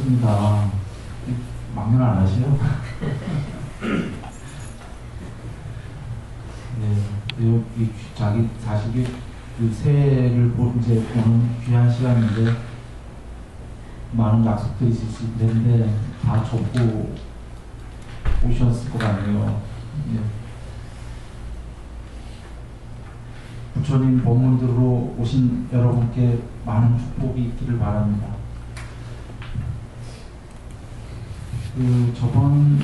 그렇습니다. 망연 안 하세요? 네, 이 자기 자식이 그 새해를 이제 보는 귀한 시간인데 많은 약속들이 있을 텐데 다 접고 오셨을 것 같네요. 네. 부처님 법문들로 오신 여러분께 많은 축복이 있기를 바랍니다. 저번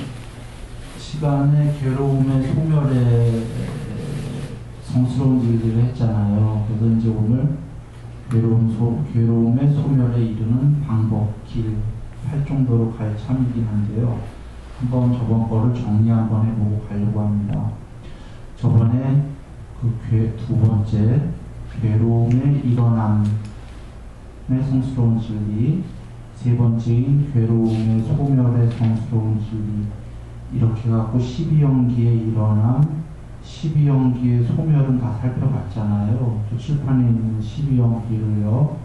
시간에 괴로움의 소멸에 성스러운 일들을 했잖아요. 그래서 이제 오늘 괴로움의 소멸에 이르는 방법, 길, 할 정도로 갈 참이긴 한데요. 한번 저번 거를 정리 한번 해보고 가려고 합니다. 저번에 두 번째, 괴로움의 일어남의 성스러운 진리, 세 번째인 괴로움의 소멸의 성스러운 진리, 이렇게 갖고 12연기의 일어남, 12연기의 소멸은 다 살펴봤잖아요. 저 칠판에 있는 12연기를요.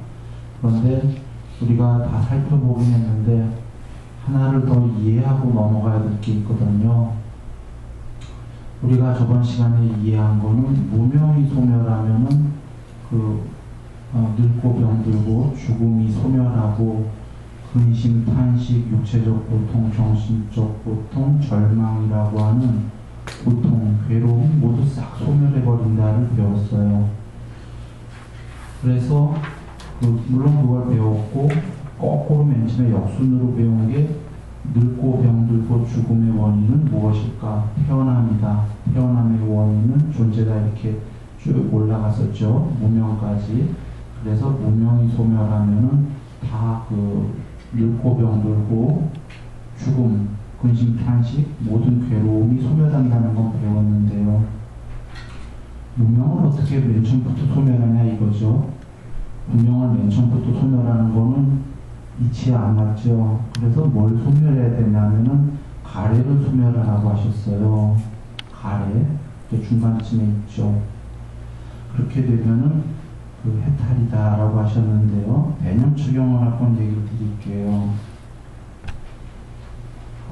그런데 우리가 다 살펴보긴 했는데 하나를 더 이해하고 넘어가야 될 게 있거든요. 우리가 저번 시간에 이해한 거는 무명이 소멸하면은 늙고 병들고 죽음이 소멸하고 근심, 탄식, 육체적 고통, 정신적 고통, 절망이라고 하는 고통, 괴로움 모두 싹 소멸해버린다를 배웠어요. 그래서 물론 그걸 배웠고 거꾸로 맨 처음에 역순으로 배운 게 늙고 병들고 죽음의 원인은 무엇일까? 태어남이다. 태어남의 원인은 존재다. 이렇게 쭉 올라갔었죠. 무명까지. 그래서 무명이 소멸하면은 다 늙고 병들고 죽음, 근심, 탄식, 모든 괴로움이 소멸한다는 건 배웠는데요. 무명을 어떻게 맨 처음부터 소멸하냐 이거죠. 무명을 맨 처음부터 소멸하는 거는 이치에 안 맞죠. 그래서 뭘 소멸해야 되냐면은 가래를 소멸하라고 하셨어요. 가래, 중간쯤에 있죠. 그렇게 되면은 해탈이다라고 하셨는데요. 대념 적용을 한번 얘기 드릴게요.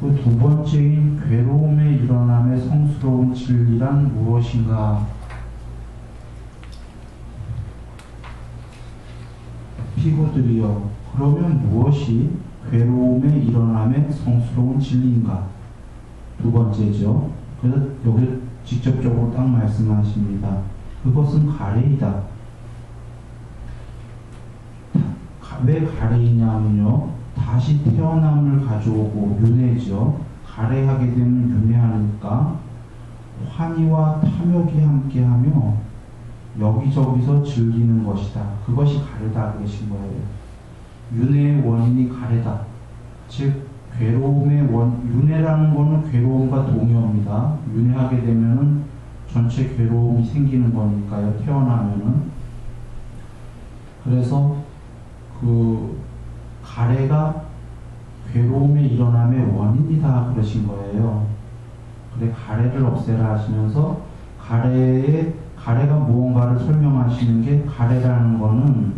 두 번째인 괴로움의 일어남의 성스러운 진리란 무엇인가? 피고들이요. 그러면 무엇이 괴로움의 일어남의 성스러운 진리인가? 두 번째죠. 그래서 여기 직접적으로 딱 말씀하십니다. 그것은 가래이다. 왜 가래이냐면요. 다시 태어남을 가져오고 윤회죠. 가래하게 되면 윤회하니까 환희와 탐욕이 함께하며 여기저기서 즐기는 것이다. 그것이 가래다 그러신 거예요. 윤회의 원인이 가래다. 즉 괴로움의 윤회라는 거는 괴로움과 동의어입니다. 윤회하게 되면은 전체 괴로움이 생기는 거니까요. 태어나면은. 그래서 가래가 괴로움의 일어남의 원인이다 그러신 거예요. 그래 가래를 없애라 하시면서 가래가 무언가를 설명하시는 게 가래라는 거는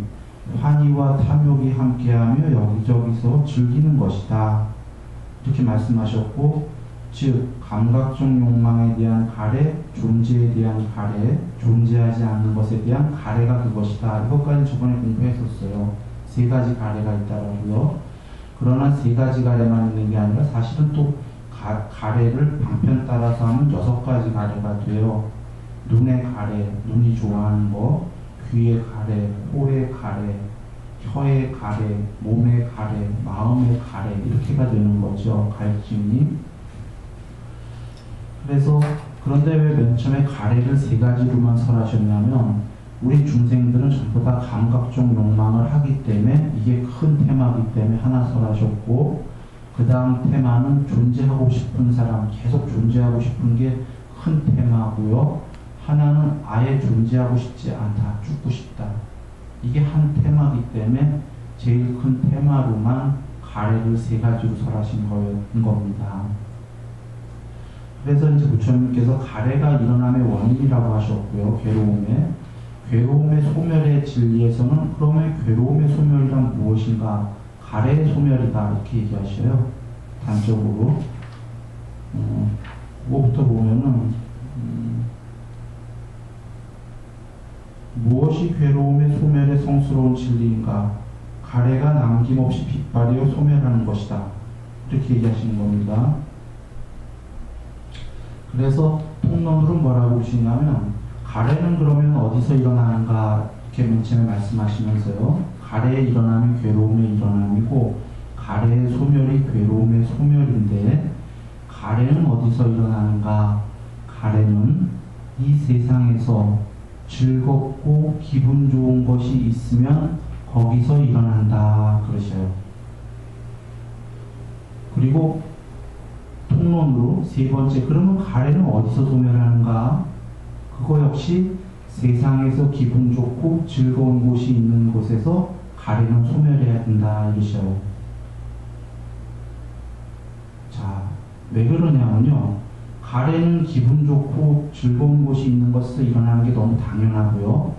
환희와 탐욕이 함께하며 여기저기서 즐기는 것이다. 이렇게 말씀하셨고, 즉 감각적 욕망에 대한 가래, 존재에 대한 가래, 존재하지 않는 것에 대한 가래가 그것이다. 이것까지 저번에 공부했었어요. 세 가지 가래가 있다라고요. 그러나 세 가지 가래만 있는 게 아니라 사실은 또 가래를 방편 따라서 하면 6가지 가래가 돼요. 눈의 가래, 눈이 좋아하는 거, 귀의 가래, 코의 가래, 혀의 가래, 몸의 가래, 마음의 가래 이렇게가 되는 거죠. 갈증이. 그래서 그런데 왜 맨 처음에 가래를 3가지로만 설하셨냐면 우리 중생들은 전부 다 감각적 욕망을 하기 때문에 이게 큰 테마이기 때문에 하나 설하셨고, 그 다음 테마는 존재하고 싶은 사람, 계속 존재하고 싶은 게 큰 테마고요. 하나는 아예 존재하고 싶지 않다, 죽고 싶다. 이게 한 테마이기 때문에 제일 큰 테마로만 가래를 3가지로 설하신 겁니다. 그래서 이제 부처님께서 가래가 일어남의 원인이라고 하셨고요. 괴로움의 소멸의 진리에서는 그러면 괴로움의 소멸이란 무엇인가? 가래의 소멸이다 이렇게 얘기하셔요. 단적으로 그거부터 보면은 무엇이 괴로움의 소멸의 성스러운 진리인가? 가래가 남김없이 빛발이어 소멸하는 것이다. 이렇게 얘기하시는 겁니다. 그래서 통론으로 뭐라고 보시냐면 가래는 그러면 어디서 일어나는가 이렇게 맨 처음에 말씀하시면서요. 가래의 일어남이 괴로움의 일어남이고 가래의 소멸이 괴로움의 소멸인데 가래는 어디서 일어나는가? 가래는 이 세상에서 즐겁고 기분 좋은 것이 있으면 거기서 일어난다 그러셔요. 그리고 통론으로 세 번째, 그러면 가래는 어디서 소멸하는가? 그거 역시 세상에서 기분 좋고 즐거운 곳이 있는 곳에서 가래는 소멸해야 된다 이러셔요. 자, 왜 그러냐면요. 가래는 기분 좋고 즐거운 곳이 있는 것에서 일어나는 게 너무 당연하고요.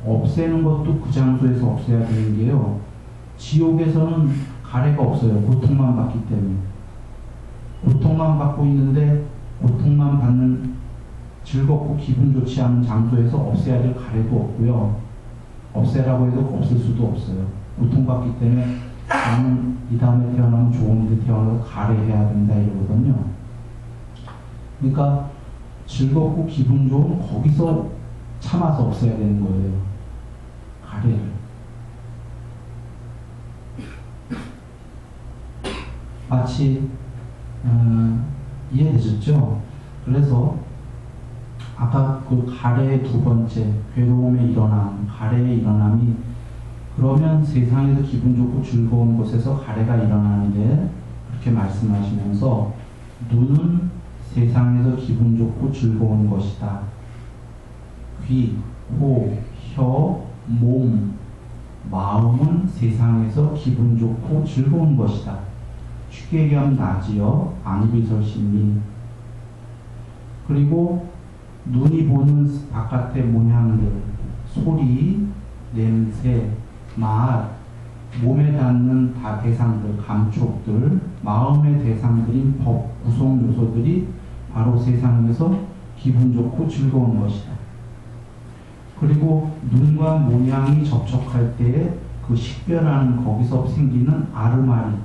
없애는 것도 그 장소에서 없애야 되는 게요. 지옥에서는 가래가 없어요. 고통만 받기 때문에. 고통만 받고 있는데 고통만 받는 즐겁고 기분 좋지 않은 장소에서 없애야 될 가래도 없고요. 없애라고 해도 없앨 수도 없어요. 고통받기 때문에 나는 이 다음에 태어나면 좋은데 태어나서 가래해야 된다 이러거든요. 그러니까 즐겁고 기분 좋은 거기서 참아서 없애야 되는 거예요. 가래를. 마치 이해되셨죠? 그래서 아까 그 가래의 두 번째 괴로움의 일어남, 가래의 일어남이 그러면 세상에서 기분 좋고 즐거운 곳에서 가래가 일어나는데 그렇게 말씀하시면서 눈은 세상에서 기분 좋고 즐거운 것이다. 귀, 코, 혀, 몸, 마음은 세상에서 기분 좋고 즐거운 것이다. 쉽게 얘기하면 나지요. 안이비설심이. 그리고 눈이 보는 바깥의 모양들, 소리, 냄새, 맛, 몸에 닿는 다 대상들, 감촉들, 마음의 대상들인 법, 구성 요소들이 바로 세상에서 기분 좋고 즐거운 것이다. 그리고 눈과 모양이 접촉할 때에 그 식별하는 거기서 생기는 아르마리,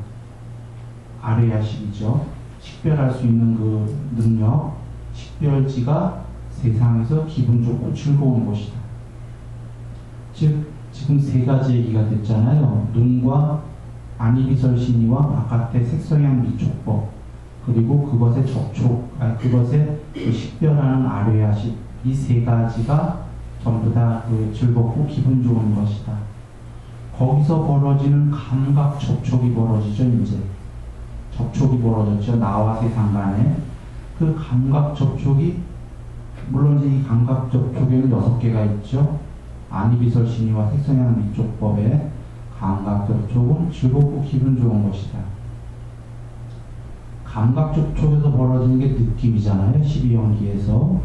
아레야식이죠. 식별할 수 있는 그 능력, 식별지가 세상에서 기분 좋고 즐거운 것이다. 즉 지금 세 가지 얘기가 됐잖아요. 눈과 안이비설신이와 바깥의 색성향 미촉법, 그리고 그것의 접촉, 그것의 그 식별하는 아레야식, 이 세 가지가 전부 다 그 즐겁고 기분 좋은 것이다. 거기서 벌어지는 감각 접촉이 벌어지죠. 이제 접촉이 벌어졌죠. 나와 세상 간에. 그 감각 접촉이, 물론 이제 이 감각 접촉에는 6개가 있죠. 안이비설신이와 색성향 미촉법의 감각 접촉은 즐겁고 기분 좋은 것이다. 감각 접촉에서 벌어지는 게 느낌이잖아요. 12연기에서.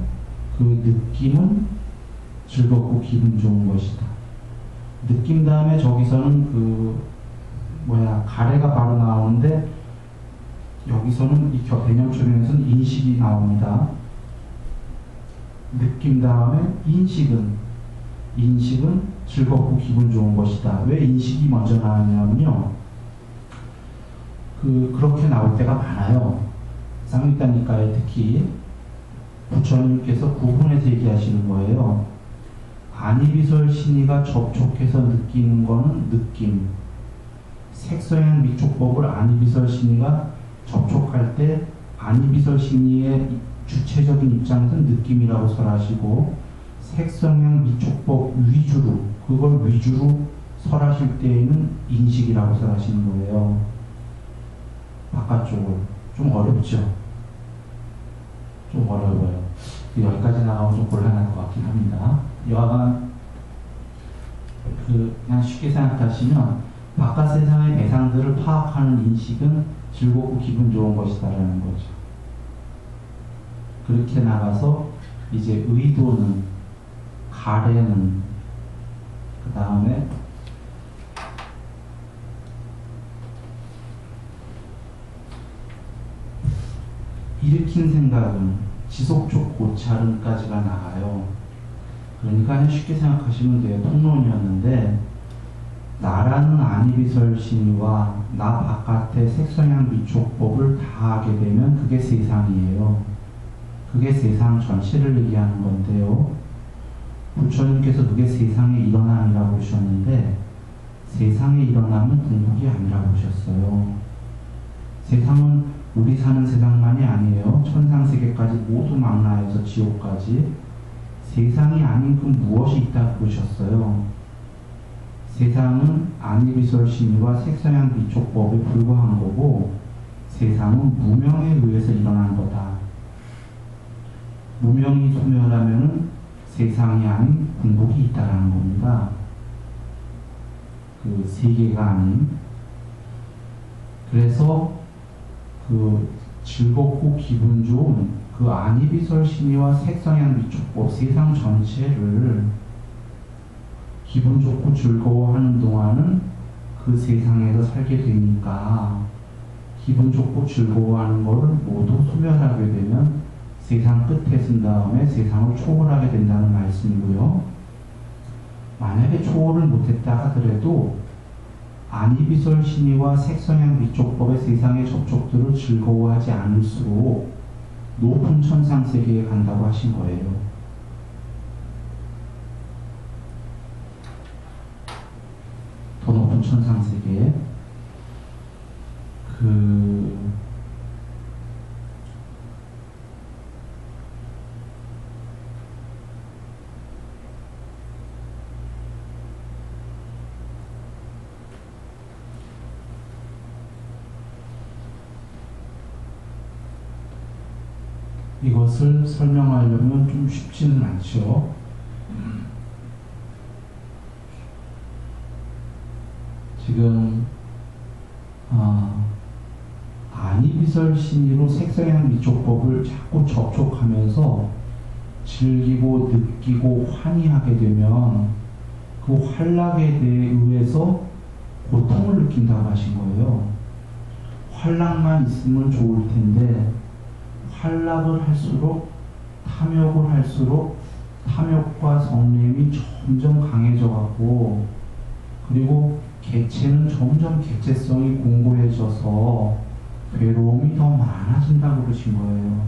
그 느낌은 즐겁고 기분 좋은 것이다. 느낌 다음에 저기서는 가래가 바로 나오는데 여기서는 이 개념초명에서는 인식이 나옵니다. 느낌 다음에 인식은 즐겁고 기분 좋은 것이다. 왜 인식이 먼저 나왔냐면요. 그렇게 나올 때가 많아요. 쌍미단니까에 특히 부처님께서 구분해서 얘기하시는 거예요. 안이비설신이가 접촉해서 느끼는 거는 느낌. 색성향 미촉법을 안이비설신이가 접촉할 때 안이비설신이의 주체적인 입장에서는 느낌이라고 설하시고, 색성향 미촉법 위주로, 그걸 위주로 설하실 때에는 인식이라고 설하시는 거예요. 바깥쪽을. 좀 어렵죠? 좀 어려워요. 여기까지 나가면 좀 곤란할 것 같긴 합니다. 여하간 그냥 쉽게 생각하시면 바깥 세상의 대상들을 파악하는 인식은 즐겁고 기분 좋은 것이다라는 거죠. 그렇게 나가서 이제 의도는, 가래는, 그 다음에 일으킨 생각은 지속적 고찰은까지가 나가요. 그러니까 쉽게 생각하시면 돼요. 통론이었는데 나라는 안이비설신이와 나 바깥의 색성향 미촉법을 다 하게 되면 그게 세상이에요. 그게 세상 전체를 얘기하는 건데요. 부처님께서 그게 세상의 일어남이라고 보셨는데 세상의 일어남은 궁극이 아니라고 보셨어요. 세상은 우리 사는 세상만이 아니에요. 천상세계까지 모두 망라해서 지옥까지 세상이 아닌 그 무엇이 있다고 보셨어요. 세상은 안이비설신이와 색성향 미촉법에 불과한 거고 세상은 무명에 의해서 일어난 거다. 무명이 소멸하면 세상이 아닌 궁극이 있다라는 겁니다. 그 세계가 아닌. 그래서 그 즐겁고 기분 좋은 그 안이비설신이와 색성향 미촉법 세상 전체를 기분 좋고 즐거워하는 동안은 그 세상에서 살게 되니까 기분 좋고 즐거워하는 것을 모두 소멸하게 되면 세상 끝에 쓴 다음에 세상을 초월하게 된다는 말씀이고요. 만약에 초월을 못했다 하더라도 안이비설신이와 색성향 미촉법의 세상의 접촉들을 즐거워하지 않을수록 높은 천상세계에 간다고 하신 거예요. 더 높은 천상세계에 이것을 설명하려면 좀 쉽지는 않죠. 지금 안이비설신이로 색성향 미촉법을 자꾸 접촉하면서 즐기고 느끼고 환희하게 되면 그 환락에 의해서 고통을 느낀다고 하신 거예요. 환락만 있으면 좋을 텐데 환락을 할수록 탐욕을 할수록 탐욕과 성냄이 점점 강해져 갖고 그리고 개체는 점점 개체성이 공고해져서 괴로움이 더 많아진다고 그러신 거예요.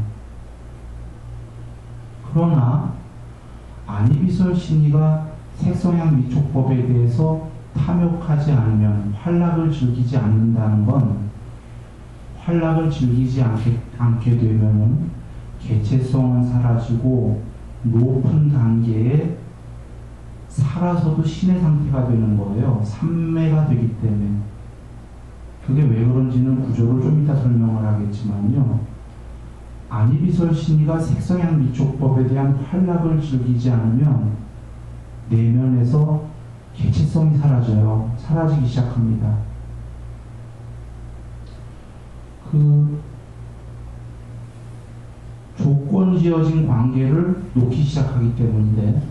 그러나 안이비설신이가 색성향 미촉법에 대해서 탐욕하지 않으면 환락을 즐기지 않는다는 건 환락을 즐기지 않게 되면 개체성은 사라지고 높은 단계에 살아서도 신의 상태가 되는 거예요. 삼매가 되기 때문에. 그게 왜 그런지는 구조를 좀 이따 설명을 하겠지만요. 안이비설신이가 색성향 미촉법에 대한 환락을 즐기지 않으면 내면에서 개체성이 사라져요. 사라지기 시작합니다. 그 조건 지어진 관계를 놓기 시작하기 때문인데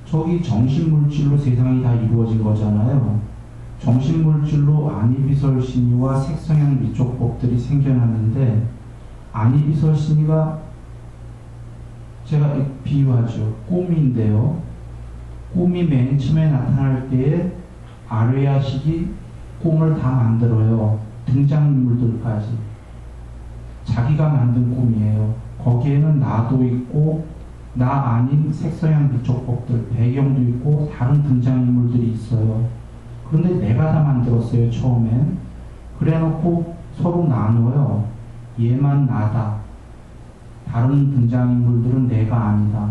저기 정신물질로 세상이 다 이루어진 거잖아요. 정신물질로 안이비설신이와 색성향 미촉법들이 생겨났는데 안이비설신이가 제가 비유하죠. 꿈인데요. 꿈이 맨 처음에 나타날 때에 아뢰야식이 꿈을 다 만들어요. 등장인물들까지. 자기가 만든 꿈이에요. 거기에는 나도 있고 나 아닌 색성향 미촉법들, 배경도 있고 다른 등장인물들이 있어요. 그런데 내가 다 만들었어요. 처음엔. 그래놓고 서로 나눠요. 얘만 나다. 다른 등장인물들은 내가 아니다.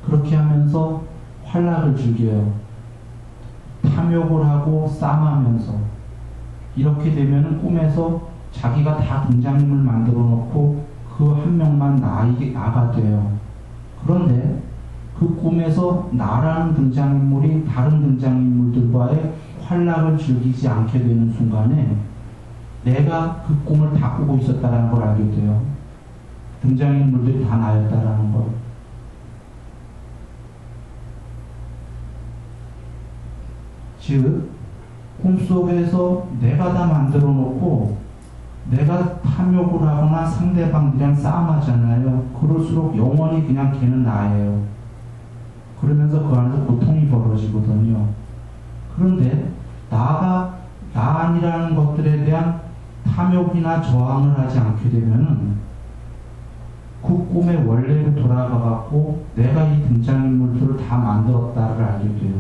그렇게 하면서 환락을 즐겨요. 탐욕을 하고 싸움하면서. 이렇게 되면 꿈에서 자기가 다 등장인물 만들어 놓고 그 한 명만 나가 돼요. 그런데 그 꿈에서 나라는 등장인물이 다른 등장인물들과의 환락을 즐기지 않게 되는 순간에 내가 그 꿈을 다 꾸고 있었다는 걸 알게 돼요. 등장인물들이 다 나였다라는 걸. 즉 꿈속에서 내가 다 만들어 놓고 내가 탐욕을 하거나 상대방이랑 싸움하잖아요. 그럴수록 영원히 그냥 걔는 나예요. 그러면서 그 안에서 고통이 벌어지거든요. 그런데 나 아니라는 것들에 대한 탐욕이나 저항을 하지 않게 되면은 그 꿈의 원래로 돌아가갖고 내가 이 등장인물들을 다 만들었다를 알게 돼요.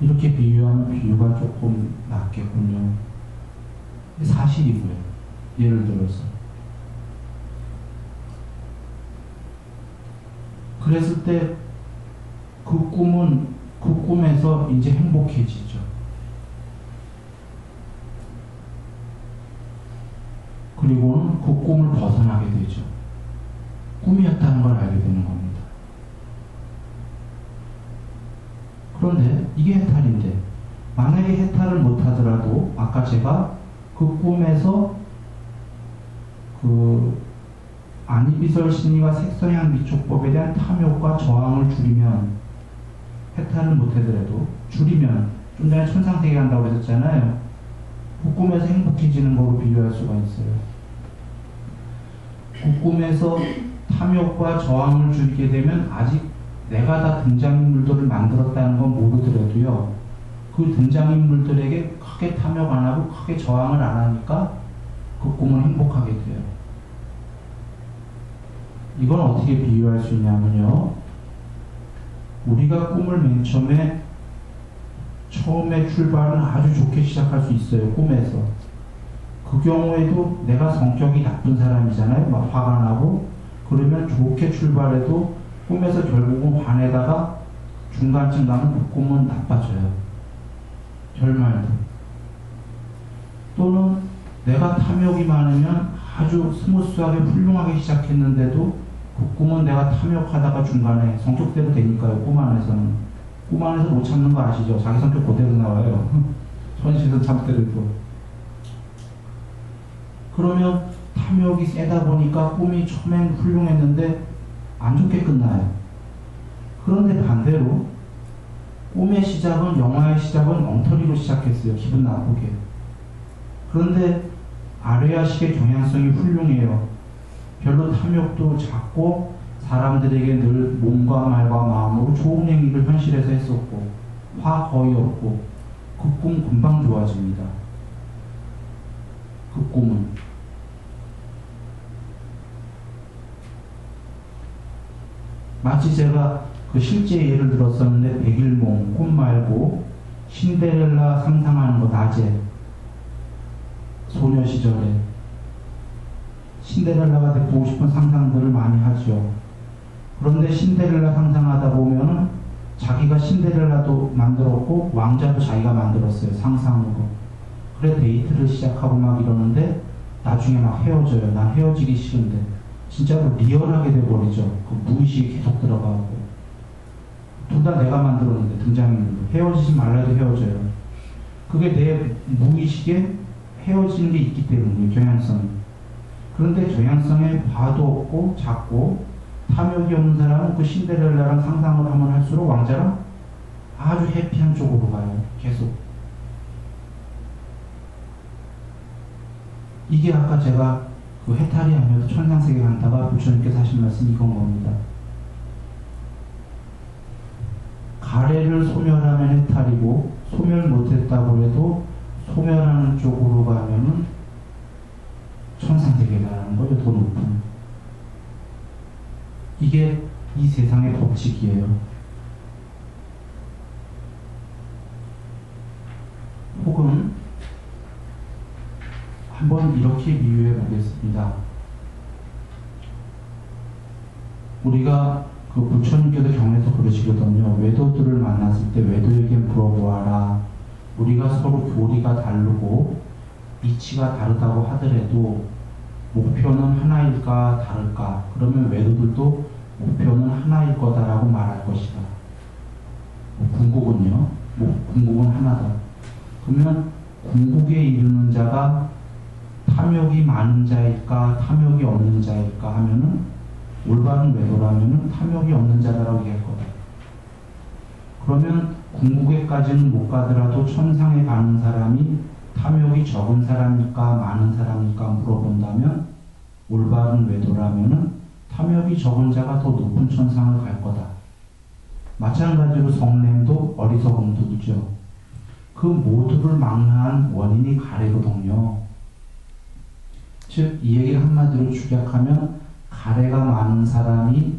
이렇게 비유하면 비유가 조금 낫겠군요. 사실이고요. 예를 들어서. 그랬을 때 그 꿈에서 이제 행복해지죠. 그리고는 그 꿈을 벗어나게 되죠. 꿈이었다는 걸 알게 되는 겁니다. 그런데 이게 해탈인데, 만약에 해탈을 못하더라도 아까 제가 그 꿈에서 그 안이비설 심리와 색성향 미촉법에 대한 탐욕과 저항을 줄이면, 해탈을 못하더라도 줄이면, 좀 전에 천상세계 간다고 했었잖아요. 그 꿈에서 행복해지는 거로 비교할 수가 있어요. 그 꿈에서 탐욕과 저항을 줄이게 되면 아직 내가 다 등장인물들을 만들었다는 건 모르더라도요, 그 등장인물들에게 크게 탐욕 안 하고 크게 저항을 안 하니까 그 꿈은 행복하게 돼요. 이건 어떻게 비유할 수 있냐면요, 우리가 꿈을 맨 처음에 출발은 아주 좋게 시작할 수 있어요. 꿈에서. 그 경우에도 내가 성격이 나쁜 사람이잖아요. 막 화가 나고, 그러면 좋게 출발해도 꿈에서 결국은 화내다가 중간쯤 가면 그 꿈은 나빠져요. 결말도. 또는 내가 탐욕이 많으면 아주 스무스하게 훌륭하게 시작했는데도 그 꿈은 내가 탐욕하다가 중간에 성격대로 되니까요. 꿈 안에서는. 꿈 안에서 못 참는 거 아시죠? 자기 성격 그대로 나와요. 현실에서 참더라도. 그러면 탐욕이 세다 보니까 꿈이 처음엔 훌륭했는데 안 좋게 끝나요. 그런데 반대로 꿈의 시작은, 영화의 시작은 엉터리로 시작했어요. 기분 나쁘게. 그런데 아레아식의 경향성이 훌륭해요. 별로 탐욕도 작고 사람들에게 늘 몸과 말과 마음으로 좋은 행위를 현실에서 했었고 화 거의 없고, 그 꿈 금방 좋아집니다. 그 꿈은. 마치 제가 그 실제 예를 들었었는데, 백일몽, 꿈 말고 신데렐라 상상하는 거, 낮에 소녀 시절에 신데렐라가 되고 싶은 상상들을 많이 하죠. 그런데 신데렐라 상상하다 보면은 자기가 신데렐라도 만들었고 왕자도 자기가 만들었어요. 상상으로. 그래 데이트를 시작하고 막 이러는데 나중에 막 헤어져요. 난 헤어지기 싫은데. 진짜로 리얼하게 돼버리죠. 그 무의식이 계속 들어가고. 둘 다 내가 만들었는데, 등장인물도. 헤어지지 말라도 헤어져요. 그게 내 무의식에 헤어지는 게 있기 때문이에요. 경향성이. 그런데 경향성에 과도 없고 작고 탐욕이 없는 사람은 그 신데렐라랑 상상을 하면 할수록 왕자랑 아주 해피한 쪽으로 가요. 계속. 이게 아까 제가 그 해탈이 아니어도 천상세계 간다가 부처님께서 하신 말씀이 이건 겁니다. 가래를 소멸하면 해탈이고, 소멸 못했다고 해도 소멸하는 쪽으로 가면은 천상세계에 가는 거예요. 더 높은. 이게 이 세상의 법칙이에요. 혹은 한번 이렇게 비유해 보겠습니다. 우리가 그 부처님께서 경에서 그러시거든요. 외도들을 만났을 때 외도에게 물어보아라. 우리가 서로 교리가 다르고 이치가 다르다고 하더라도 목표는 하나일까 다를까? 그러면 외도들도 목표는 하나일 거다라고 말할 것이다. 궁극은요? 궁극은 하나다. 그러면 궁극에 이르는 자가 탐욕이 많은 자일까 탐욕이 없는 자일까 하면은, 올바른 외도라면은 탐욕이 없는 자라고 얘기할 거다. 그러면 궁극에까지는 못 가더라도 천상에 가는 사람이 탐욕이 적은 사람일까 많은 사람일까 물어본다면 올바른 외도라면은 탐욕이 적은 자가 더 높은 천상을 갈 거다. 마찬가지로 성냄도 어리석은 도죠. 그 모두를 망라한 원인이 가래거든요. 즉, 이 얘기를 한마디로 축약하면 가래가 많은 사람이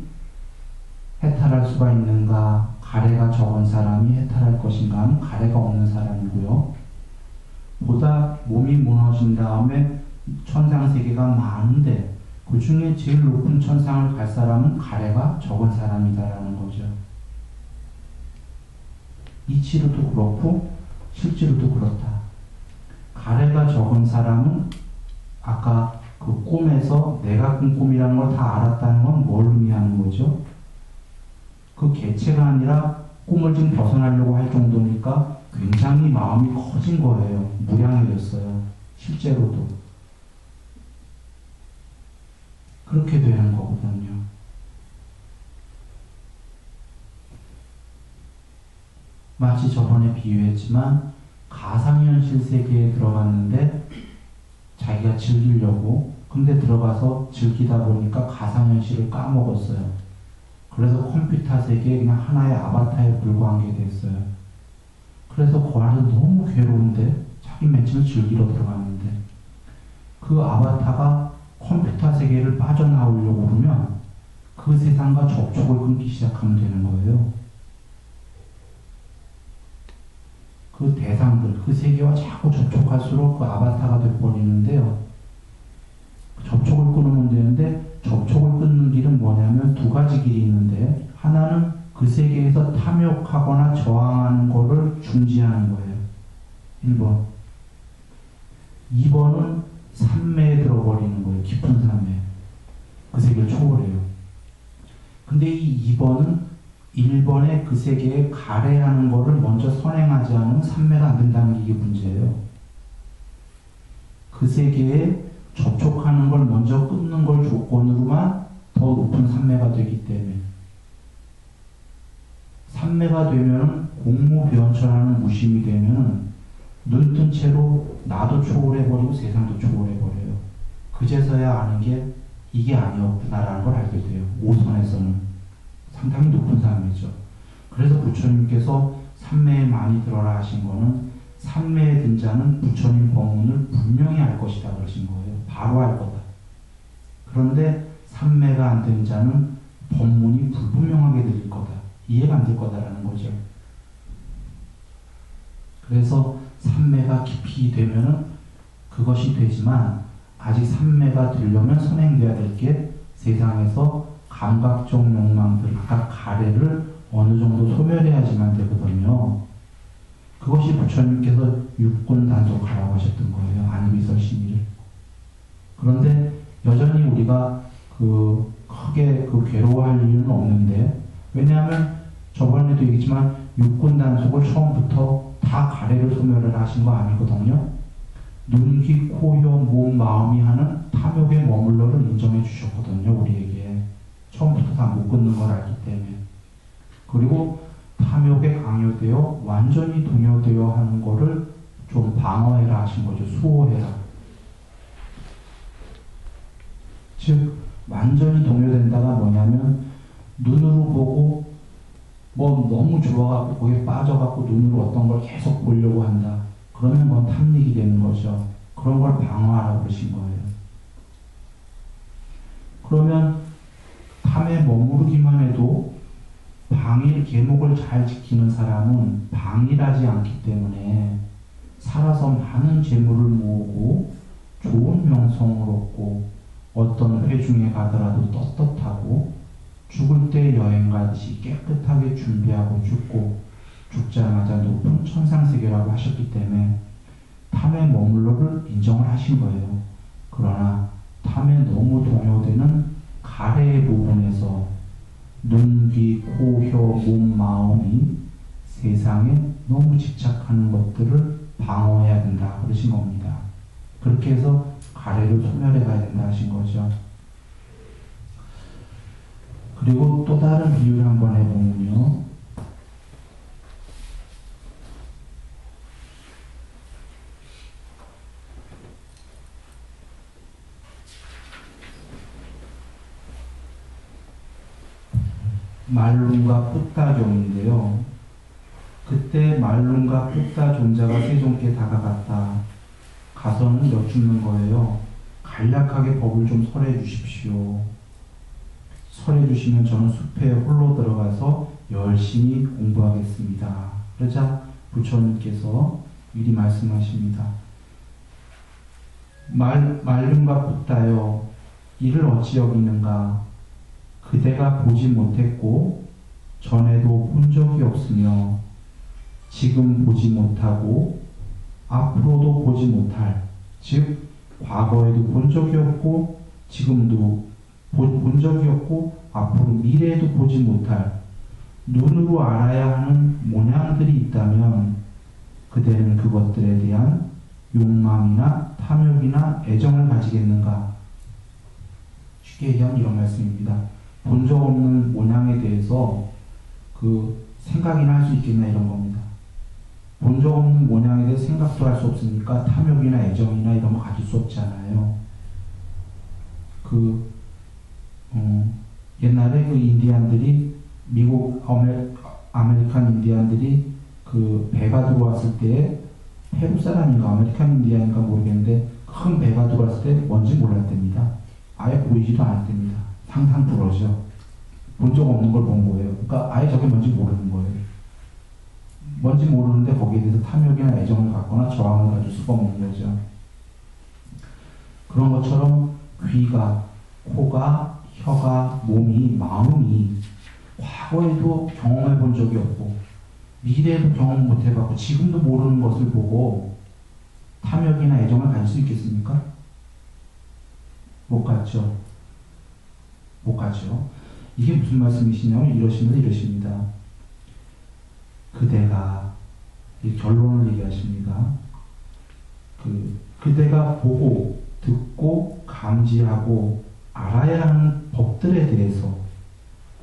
해탈할 수가 있는가, 가래가 적은 사람이 해탈할 것인가 하면 가래가 없는 사람이고요. 보다 몸이 무너진 다음에 천상세계가 많은데 그 중에 제일 높은 천상을 갈 사람은 가래가 적은 사람이다라는 거죠. 이치로도 그렇고 실제로도 그렇다. 가래가 적은 사람은 아까 그 꿈에서 내가 꾼 꿈이라는 걸 다 알았다는 건 뭘 의미하는 거죠? 그 개체가 아니라 꿈을 좀 벗어나려고 할 정도니까 굉장히 마음이 커진 거예요. 무량해졌어요. 실제로도. 그렇게 되는 거거든요. 마치 저번에 비유했지만 가상현실 세계에 들어갔는데 자기가 즐기려고 근데 들어가서 즐기다 보니까 가상현실을 까먹었어요. 그래서 컴퓨터 세계에 그냥 하나의 아바타에 불과한 게 됐어요. 그래서 그 안에서 너무 괴로운데 자기 맨 처음 즐기러 들어갔는데 그 아바타가 컴퓨터 세계를 빠져나오려고 그러면 그 세상과 접촉을 끊기 시작하면 되는 거예요. 그 대상들, 그 세계와 자꾸 접촉할수록 그 아바타가 돼버리는데요. 접촉을 끊으면 되는데 접촉을 끊는 길은 뭐냐면 두 가지 길이 있는데 하나는 그 세계에서 탐욕하거나 저항하는 거를 중지하는 거예요. 1번. 2번은 산매에 들어버리는 거예요. 깊은 산매. 그 세계를 초월해요. 근데 이 2번은 1번의 그 세계에 가래하는 거를 먼저 선행하지 않으면 산매가 안 된다는 게 이게 문제예요. 그 세계에 접촉하는 걸 먼저 끊는 걸 조건으로만 더 높은 산매가 되기 때문에 산매가 되면 공무변천하는 무심이 되면 눈뜬 채로 나도 초월해버리고 세상도 초월해버려요. 그제서야 아는 게 이게 아니었구나라는 걸 알게 돼요. 5선에서는 상당히 높은 산매죠. 그래서 부처님께서 산매에 많이 들어라 하신 거는 산매에 든 자는 부처님 법문을 분명히 알 것이다 그러신 거예요. 바로 알 거다. 그런데 산매가 안 된 자는 법문이 불분명하게 들릴 거다. 이해가 안 될 거다라는 거죠. 그래서 산매가 깊이 되면은 그것이 되지만 아직 산매가 되려면 선행돼야 될 게 세상에서 감각적 욕망들, 아까 가래를 어느 정도 소멸해야지만 되거든요. 그것이 부처님께서 육군 단속하라고 하셨던 거예요. 안미설 심의를. 그런데 여전히 우리가 크게 괴로워할 이유는 없는데, 왜냐하면 저번에도 얘기했지만 육군 단속을 처음부터 다 가래를 소멸을 하신 거 아니거든요. 눈, 귀, 코, 혀, 몸, 마음이 하는 탐욕의 머물러를 인정해 주셨거든요. 우리에게. 처음부터 다 못 끊는 걸 알기 때문에. 그리고 탐욕에 강요되어 완전히 동요되어 하는 거를 좀 방어해라 하신 거죠. 수호해라. 즉 완전히 동요된다가 뭐냐면 눈으로 보고 뭐 너무 좋아갖고 거기에 빠져갖고 눈으로 어떤 걸 계속 보려고 한다. 그러면 그건 탐닉이 되는 거죠. 그런 걸 방어하라고 그러신 거예요. 그러면 탐에 머무르기만 해도 방일, 계목을 잘 지키는 사람은 방일하지 않기 때문에 살아서 많은 재물을 모으고 좋은 명성을 얻고 어떤 회중에 가더라도 떳떳하고 죽을 때 여행 가듯이 깨끗하게 준비하고 죽고 죽자마자 높은 천상세계라고 하셨기 때문에 탐에 머물러를 인정을 하신 거예요. 그러나 탐에 너무 동요되는 가래의 부분에서 눈, 귀, 코, 혀, 몸, 마음이 세상에 너무 집착하는 것들을 방어해야 된다 그러신 겁니다. 그렇게 해서 가래를 소멸해 가야 된다 하신 거죠. 그리고 또 다른 비유를 한번 해보면요. 말룸과 푸따경인데요. 그때 말룸과 푸따 존자가 세종께 다가갔다. 가서는 여쭙는 거예요. 간략하게 법을 좀 설해 주십시오. 설해 주시면 저는 숲에 홀로 들어가서 열심히 공부하겠습니다. 그러자 부처님께서 미리 말씀하십니다. 말름과 붓다여 이를 어찌 여기는가. 그대가 보지 못했고 전에도 본 적이 없으며 지금 보지 못하고 앞으로도 보지 못할, 즉 과거에도 본 적이 없고 지금도 본 적이 없고 앞으로 미래에도 보지 못할 눈으로 알아야 하는 모양들이 있다면 그대는 그것들에 대한 욕망이나 탐욕이나 애정을 가지겠는가? 쉽게 얘기하면 이런 말씀입니다. 본 적 없는 모양에 대해서 그 생각이나 할 수 있겠냐 이런 겁니다. 본 적 없는 모양에 대해 생각도 할 수 없으니까 탐욕이나 애정이나 이런 거 가질 수 없잖아요. 옛날에 그 인디안들이 미국 아메리칸 인디안들이 그 배가 들어왔을 때 페루 사람인가 아메리칸 인디안인가 모르겠는데 큰 배가 들어왔을 때 뭔지 몰랐답니다. 아예 보이지도 않았답니다. 상상 부러져. 본 적 없는 걸 본 거예요. 그러니까 아예 저게 뭔지 모르는 거예요. 뭔지 모르는데 거기에 대해서 탐욕이나 애정을 갖거나 저항을 가질 수가 없는 거죠. 그런 것처럼 귀가, 코가, 혀가, 몸이, 마음이 과거에도 경험해 본 적이 없고 미래에도 경험 못 해봤고 지금도 모르는 것을 보고 탐욕이나 애정을 가질 수 있겠습니까? 못 갖죠. 못 갖죠. 이게 무슨 말씀이시냐면 이러십니다. 그대가, 이 결론을 얘기하십니다. 그대가 보고, 듣고, 감지하고, 알아야 하는 법들에 대해서,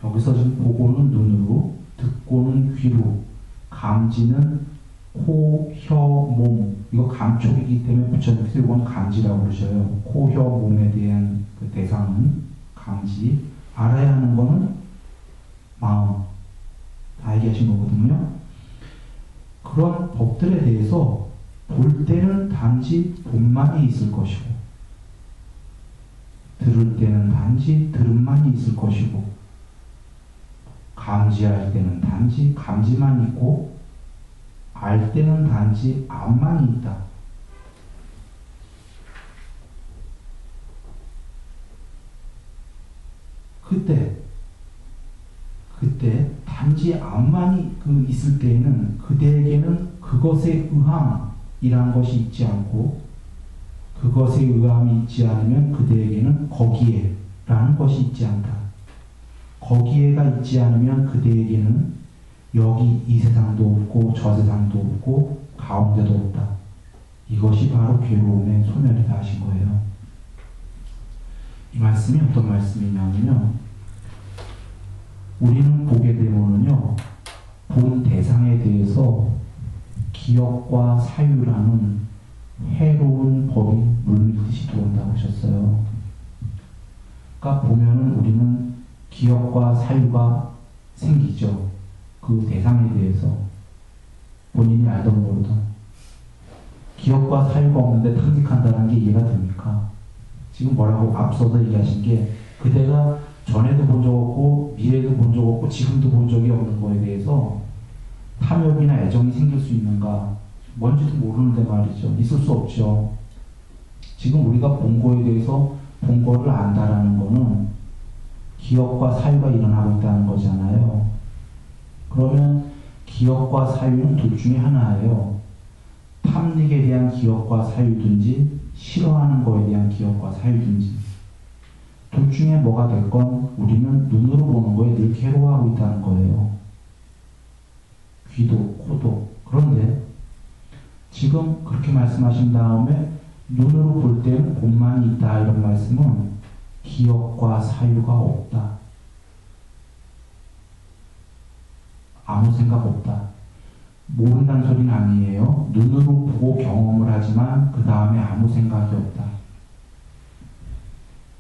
여기서 지금 보고는 눈으로, 듣고는 귀로, 감지는 코, 혀, 몸, 이거 감촉이기 때문에 부처님께서 이건 감지라고 그러셔요. 코, 혀, 몸에 대한 그 대상은 감지, 알아야 하는 거는 마음. 다 얘기하신 거거든요. 그런 법들에 대해서 볼 때는 단지 본만이 있을 것이고 들을 때는 단지 들음만이 있을 것이고 감지할 때는 단지 감지만 있고 알 때는 단지 암만이 있다. 그때 단지 암만이 있을 때에는 그대에게는 그것에 의함이란 것이 있지 않고 그것에 의함이 있지 않으면 그대에게는 거기에라는 것이 있지 않다. 거기에가 있지 않으면 그대에게는 여기 이 세상도 없고 저 세상도 없고 가운데도 없다. 이것이 바로 괴로움의 소멸이다 하신 거예요. 이 말씀이 어떤 말씀이냐면요. 우리는 보게 되면요, 본 대상에 대해서 기억과 사유라는 해로운 법이 물밀듯이 들어온다고 하셨어요. 그러니까 보면은 우리는 기억과 사유가 생기죠. 그 대상에 대해서 본인이 알던 모르던 기억과 사유가 없는데 탐닉한다는 게 이해가 됩니까? 지금 뭐라고 앞서서 얘기하신 게 그대가 전에도 본 적 없고 미래에도 본 적 없고 지금도 본 적이 없는 거에 대해서 탐욕이나 애정이 생길 수 있는가? 뭔지도 모르는데 말이죠. 있을 수 없죠. 지금 우리가 본 거에 대해서 본 거를 안다라는 거는 기억과 사유가 일어나고 있다는 거잖아요. 그러면 기억과 사유는 둘 중에 하나예요. 탐닉에 대한 기억과 사유든지 싫어하는 거에 대한 기억과 사유든지 둘 중에 뭐가 됐건 우리는 눈으로 보는 거에 늘 괴로워하고 있다는 거예요. 귀도 코도. 그런데 지금 그렇게 말씀하신 다음에 눈으로 볼 때는 본만이 있다 이런 말씀은 기억과 사유가 없다. 아무 생각 없다. 모른다는 소리는 아니에요. 눈으로 보고 경험을 하지만 그 다음에 아무 생각이 없다.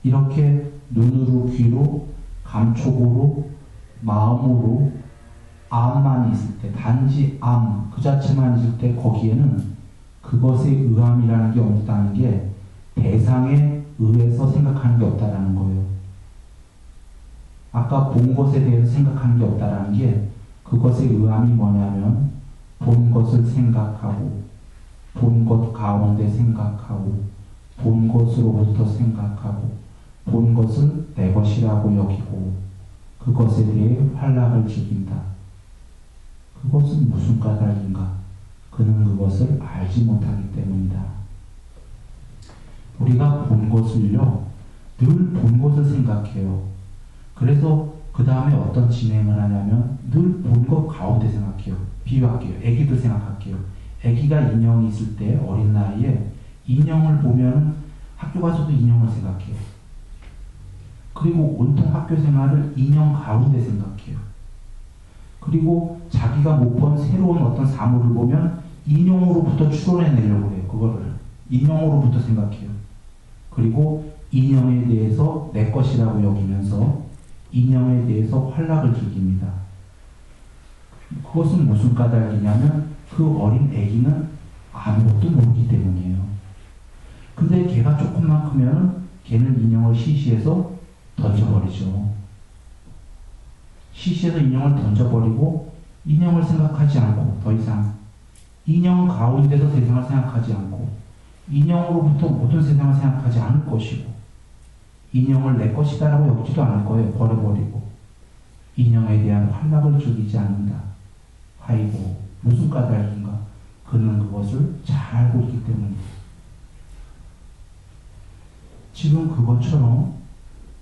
이렇게 눈으로 귀로 감촉으로 마음으로 암만 있을 때, 단지 암 그 자체만 있을 때 거기에는 그것에 의함이라는 게 없다는 게 대상에 의해서 생각하는 게 없다라는 거예요. 아까 본 것에 대해서 생각하는 게 없다라는 게 그것의 의함이 뭐냐면 본 것을 생각하고 본 것 가운데 생각하고 본 것으로부터 생각하고 본 것은 내 것이라고 여기고 그것에 대해 활락을 즐긴다. 그것은 무슨 까닭인가? 그는 그것을 알지 못하기 때문이다. 우리가 본 것을요, 늘 본 것을 생각해요. 그래서 그 다음에 어떤 진행을 하냐면 늘 본 것 가운데 생각해요. 비유할게요. 애기들 생각할게요. 애기가 인형이 있을 때 어린 나이에 인형을 보면 학교 가서도 인형을 생각해요. 그리고 온통 학교 생활을 인형 가운데 생각해요. 그리고 자기가 못 본 새로운 어떤 사물을 보면 인형으로부터 추론해내려고 해요. 그거를 인형으로부터 생각해요. 그리고 인형에 대해서 내 것이라고 여기면서 인형에 대해서 활락을 즐깁니다. 그것은 무슨 까닭이냐면 그 어린 애기는 아무것도 모르기 때문이에요. 근데 걔가 조금만 크면 걔는 인형을 시시해서 던져버리죠. 시시해서 인형을 던져버리고 인형을 생각하지 않고 더 이상 인형 가운데서 세상을 생각하지 않고 인형으로부터 모든 세상을 생각하지 않을 것이고 인형을 내 것이다라고 여기지도 않을 거예요. 버려버리고 인형에 대한 활락을 즐기지 않는다. 아이고 무슨 까닭인가? 그는 그것을 잘 알고 있기 때문이다. 지금 그것처럼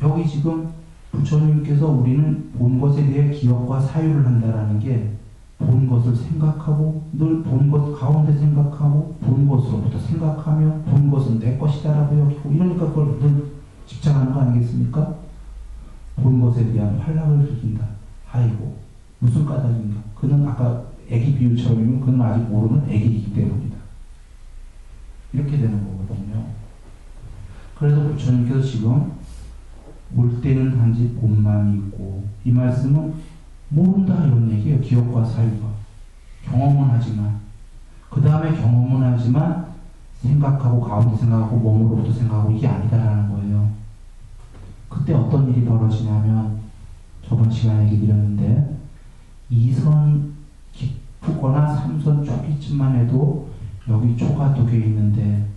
여기 지금 부처님께서 우리는 본 것에 대해 기억과 사유를 한다라는 게 본 것을 생각하고 늘 본 것 가운데 생각하고 본 것으로부터 생각하며 본 것은 내 것이다라고 여기고 이러니까 그걸 늘 집착하는 거 아니겠습니까? 본 것에 대한 활락을 즐긴다. 아이고 무슨 까닭인가? 그는 아까 애기 비유처럼이면 그는 아직 모르는 애기이기 때문이다. 이렇게 되는 거거든요. 그래서 부처님께서 지금 올 때는 단지 본만 있고 이 말씀은 모른다 이런 얘기예요. 기억과 사유가 경험은 하지만 그 다음에 경험은 하지만 생각하고 가운데 생각하고 몸으로부터 생각하고 이게 아니다라는 거예요. 그때 어떤 일이 벌어지냐면 저번 시간에 얘기 드렸는데 2선 깊거나 3선 초기쯤만 해도 여기 초가 2개 있는데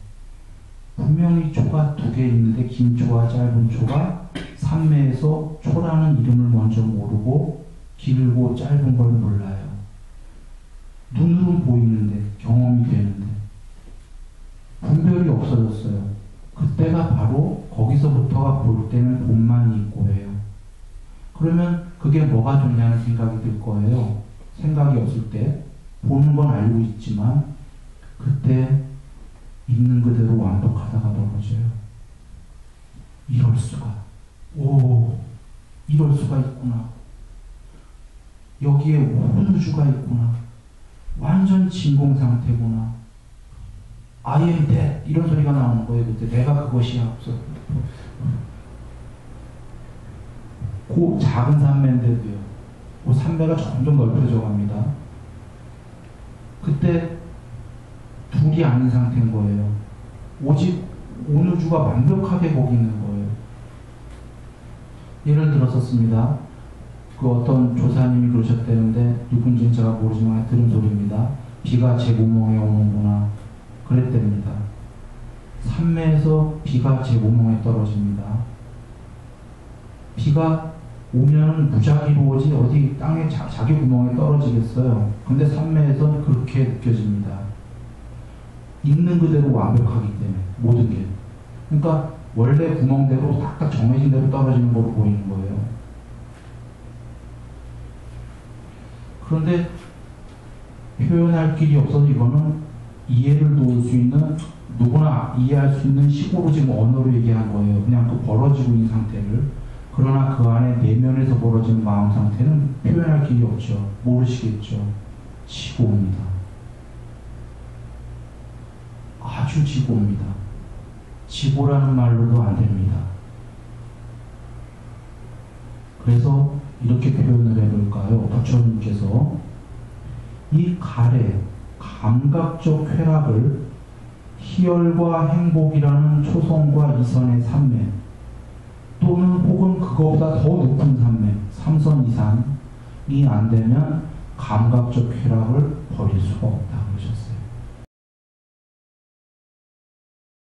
분명히 초가 2개 있는데 긴 초와 짧은 초가 삼매에서 초라는 이름을 먼저 모르고 길고 짧은 걸 몰라요. 눈으로는 보이는데 경험이 되는데 분별이 없어졌어요. 그때가 바로 거기서부터가 볼 때는 본만 있고예요. 그러면 그게 뭐가 좋냐는 생각이 들 거예요. 생각이 없을 때 보는 건 알고 있지만 그때 있는 그대로 완벽하다가 떨어져요. 이럴 수가. 오, 이럴 수가 있구나. 여기에 온 우주가 있구나. 완전 진공 상태구나. I am that. 이런 소리가 나오는 거예요. 그때 내가 그것이야. 없어. 그 작은 산매인데도요. 그 산매가 점점 넓혀져 갑니다. 그때 둘이 아닌 상태인 거예요. 오직 온 우주가 완벽하게 거기 있는 거예요. 예를 들었었습니다. 그 어떤 조사님이 그러셨다는데 누군지는 제가 모르지만 들은 소리입니다. 비가 제 구멍에 오는구나 그랬답니다. 산매에서 비가 제 구멍에 떨어집니다. 비가 오면은 무작위로 오지 어디 땅에 자기 구멍에 떨어지겠어요. 근데 산매에서는 그렇게 느껴집니다. 있는 그대로 완벽하기 때문에 모든 게. 그러니까 원래 구멍대로 딱딱 정해진 대로 떨어지는 걸로 보이는 거예요. 그런데 표현할 길이 없어서 이거는 이해를 도울 수 있는 누구나 이해할 수 있는 식으로 지금 언어로 얘기한 거예요. 그냥 그 벌어지고 있는 상태를. 그러나 그 안에 내면에서 벌어진 마음 상태는 표현할 길이 없죠. 모르시겠죠. 지고입니다. 아주 지고입니다. 지고라는 말로도 안 됩니다. 그래서 이렇게 표현을 해볼까요? 부처님께서 이 가래, 감각적 쾌락을 희열과 행복이라는 초성과 이선의 산매 또는 혹은 그거보다 더 높은 산매, 삼선 이상이 안 되면 감각적 쾌락을 버릴 수가 없다고 그러셨어요.